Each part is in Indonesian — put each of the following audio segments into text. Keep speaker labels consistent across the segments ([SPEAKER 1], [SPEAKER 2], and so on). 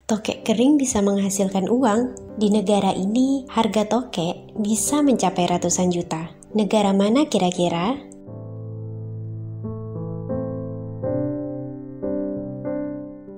[SPEAKER 1] Tokek kering bisa menghasilkan uang. Di negara ini, harga tokek bisa mencapai ratusan juta. Negara mana kira-kira?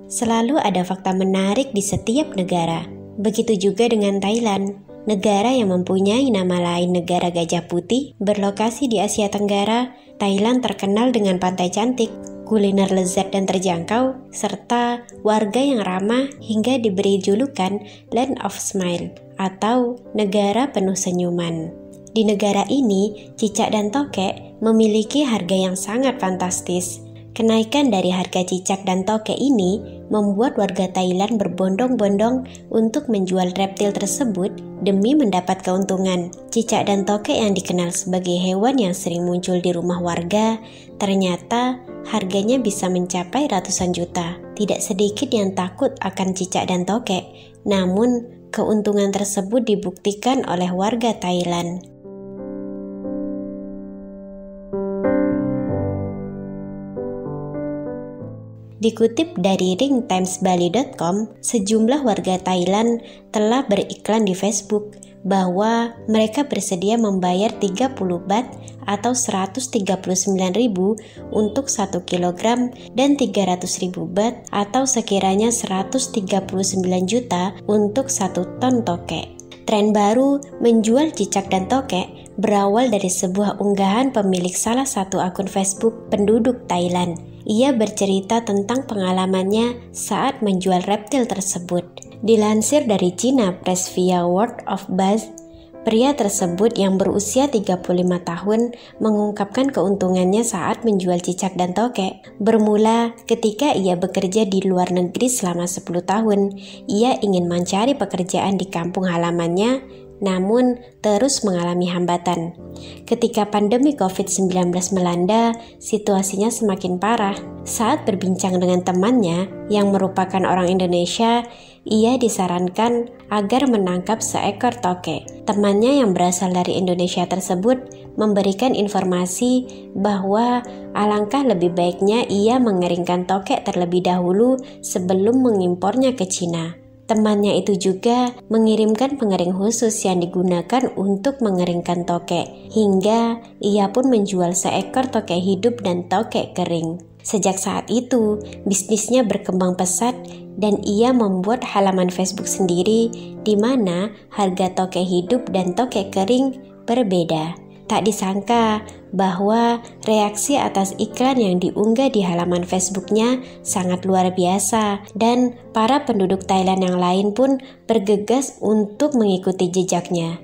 [SPEAKER 1] Selalu ada fakta menarik di setiap negara. Begitu juga dengan Thailand, negara yang mempunyai nama lain negara gajah putih, berlokasi di Asia Tenggara. Thailand terkenal dengan pantai cantik, kuliner lezat dan terjangkau, serta warga yang ramah hingga diberi julukan Land of Smile atau negara penuh senyuman. Di negara ini, cicak dan tokek memiliki harga yang sangat fantastis. Kenaikan dari harga cicak dan tokek ini membuat warga Thailand berbondong-bondong untuk menjual reptil tersebut demi mendapat keuntungan. Cicak dan tokek yang dikenal sebagai hewan yang sering muncul di rumah warga, ternyata harganya bisa mencapai ratusan juta. Tidak sedikit yang takut akan cicak dan tokek, namun keuntungan tersebut dibuktikan oleh warga Thailand. Dikutip dari ringtimesbali.com, sejumlah warga Thailand telah beriklan di Facebook bahwa mereka bersedia membayar 30 baht atau 139.000 untuk 1 kilogram dan 300.000 baht atau sekiranya 139 juta untuk 1 ton tokek. Tren baru menjual cicak dan tokek berawal dari sebuah unggahan pemilik salah satu akun Facebook penduduk Thailand. Ia bercerita tentang pengalamannya saat menjual reptil tersebut. Dilansir dari China Press via Word of Buzz, pria tersebut yang berusia 35 tahun mengungkapkan keuntungannya saat menjual cicak dan tokek. Bermula ketika ia bekerja di luar negeri selama 10 tahun, ia ingin mencari pekerjaan di kampung halamannya, namun terus mengalami hambatan. Ketika pandemi COVID-19 melanda, situasinya semakin parah. Saat berbincang dengan temannya yang merupakan orang Indonesia, ia disarankan agar menangkap seekor tokek. Temannya yang berasal dari Indonesia tersebut memberikan informasi bahwa alangkah lebih baiknya ia mengeringkan tokek terlebih dahulu sebelum mengimpornya ke Cina. Temannya itu juga mengirimkan pengering khusus yang digunakan untuk mengeringkan tokek, hingga ia pun menjual seekor tokek hidup dan tokek kering. Sejak saat itu, bisnisnya berkembang pesat dan ia membuat halaman Facebook sendiri di mana harga tokek hidup dan tokek kering berbeda. Tak disangka bahwa reaksi atas iklan yang diunggah di halaman Facebooknya sangat luar biasa dan para penduduk Thailand yang lain pun bergegas untuk mengikuti jejaknya.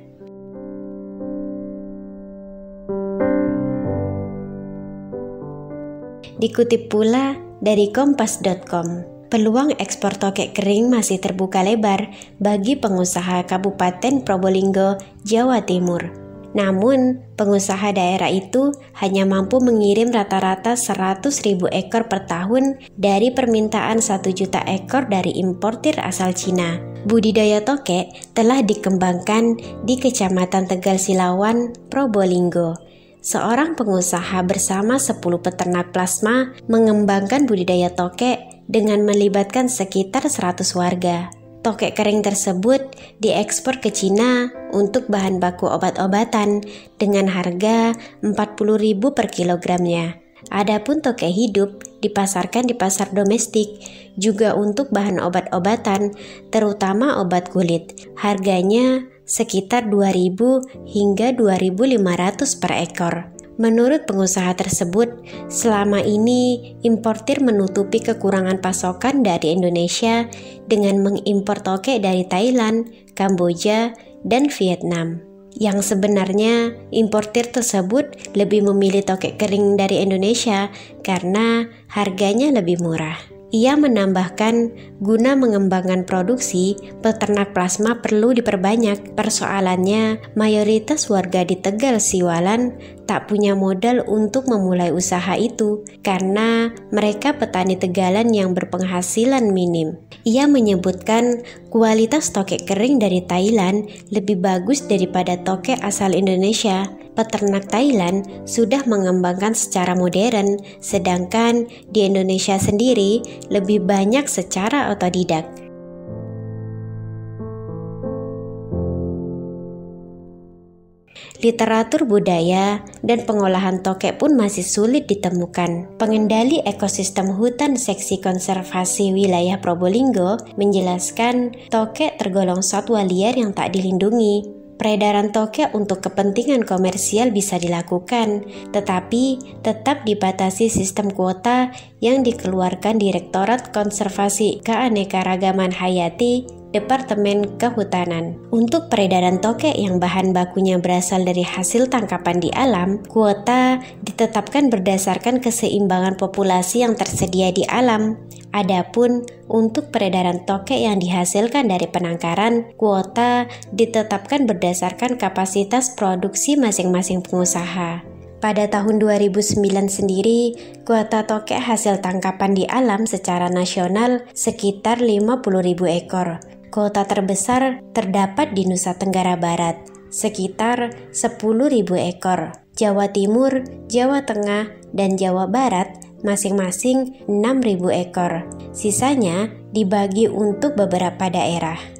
[SPEAKER 1] Dikutip pula dari kompas.com, peluang ekspor tokek kering masih terbuka lebar bagi pengusaha Kabupaten Probolinggo, Jawa Timur. Namun, pengusaha daerah itu hanya mampu mengirim rata-rata 100.000 ekor per tahun dari permintaan 1 juta ekor dari importir asal Cina. Budidaya tokek telah dikembangkan di Kecamatan Tegal Silawan, Probolinggo. Seorang pengusaha bersama 10 peternak plasma mengembangkan budidaya tokek dengan melibatkan sekitar 100 warga. Tokek kering tersebut diekspor ke Cina untuk bahan baku obat-obatan dengan harga 40.000 per kilogramnya. Adapun tokek hidup dipasarkan di pasar domestik juga untuk bahan obat-obatan, terutama obat kulit. Harganya sekitar 2.000 hingga 2.500 per ekor. Menurut pengusaha tersebut, selama ini importir menutupi kekurangan pasokan dari Indonesia dengan mengimpor tokek dari Thailand, Kamboja, dan Vietnam. Yang sebenarnya importir tersebut lebih memilih tokek kering dari Indonesia karena harganya lebih murah. Ia menambahkan, guna mengembangkan produksi, peternak plasma perlu diperbanyak. Persoalannya, mayoritas warga di Tegal Siwalan tak punya modal untuk memulai usaha itu karena mereka petani tegalan yang berpenghasilan minim. Ia menyebutkan kualitas tokek kering dari Thailand lebih bagus daripada tokek asal Indonesia. Peternak Thailand sudah mengembangkan secara modern, sedangkan di Indonesia sendiri lebih banyak secara otodidak. literatur budaya, dan pengolahan tokek pun masih sulit ditemukan. Pengendali ekosistem hutan seksi konservasi wilayah Probolinggo menjelaskan tokek tergolong satwa liar yang tak dilindungi. Peredaran tokek untuk kepentingan komersial bisa dilakukan, tetapi tetap dibatasi sistem kuota yang dikeluarkan Direktorat Konservasi Keanekaragaman Hayati Departemen Kehutanan. Untuk peredaran tokek yang bahan bakunya berasal dari hasil tangkapan di alam, kuota ditetapkan berdasarkan keseimbangan populasi yang tersedia di alam. Adapun untuk peredaran tokek yang dihasilkan dari penangkaran, kuota ditetapkan berdasarkan kapasitas produksi masing-masing pengusaha. Pada tahun 2009 sendiri, kuota tokek hasil tangkapan di alam secara nasional sekitar 50.000 ekor. Kuota terbesar terdapat di Nusa Tenggara Barat, sekitar 10.000 ekor. Jawa Timur, Jawa Tengah, dan Jawa Barat masing-masing 6.000 ekor. Sisanya dibagi untuk beberapa daerah.